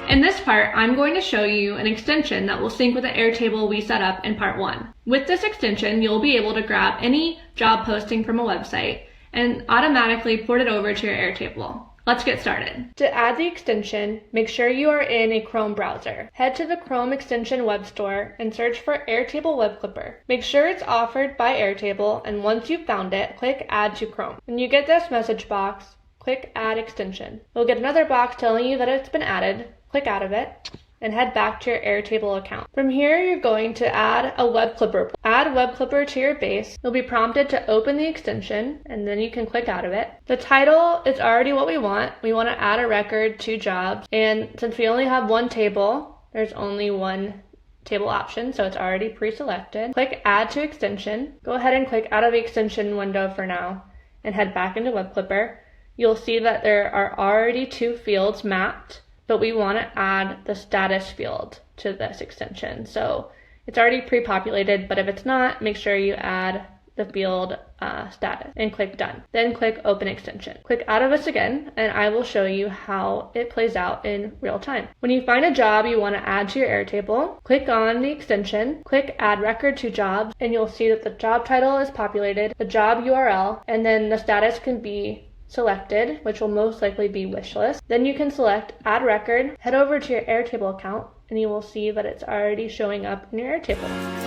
In this part, I'm going to show you an extension that will sync with the Airtable we set up in part 1. With this extension, you'll be able to grab any job posting from a website and automatically port it over to your Airtable. Let's get started. To add the extension, make sure you are in a Chrome browser. Head to the Chrome extension web store and search for Airtable Web Clipper. Make sure it's offered by Airtable, and once you've found it, click Add to Chrome. When you get this message box, click Add Extension. You'll get another box telling you that it's been added. Click out of it and head back to your Airtable account. From here, you're going to add a web clipper. Add web clipper to your base. You'll be prompted to open the extension, and then you can click out of it. The title is already what we want. We want to add a record to jobs, and since we only have one table, there's only one table option, so it's already pre-selected. Click Add to Extension. Go ahead and click out of the extension window for now and head back into web clipper. You'll see that there are already 2 fields mapped, but we want to add the status field to this extension. So it's already pre-populated, but if it's not, make sure you add the field status and click Done. Then click Open Extension. Click out of this again, and I will show you how it plays out in real time. When you find a job you want to add to your Airtable, click on the extension, click Add Record to Jobs, and you'll see that the job title is populated, the job URL, and then the status can be selected, which will most likely be wishlist. Then you can select Add Record, head over to your Airtable account, and you will see that it's already showing up in your Airtable.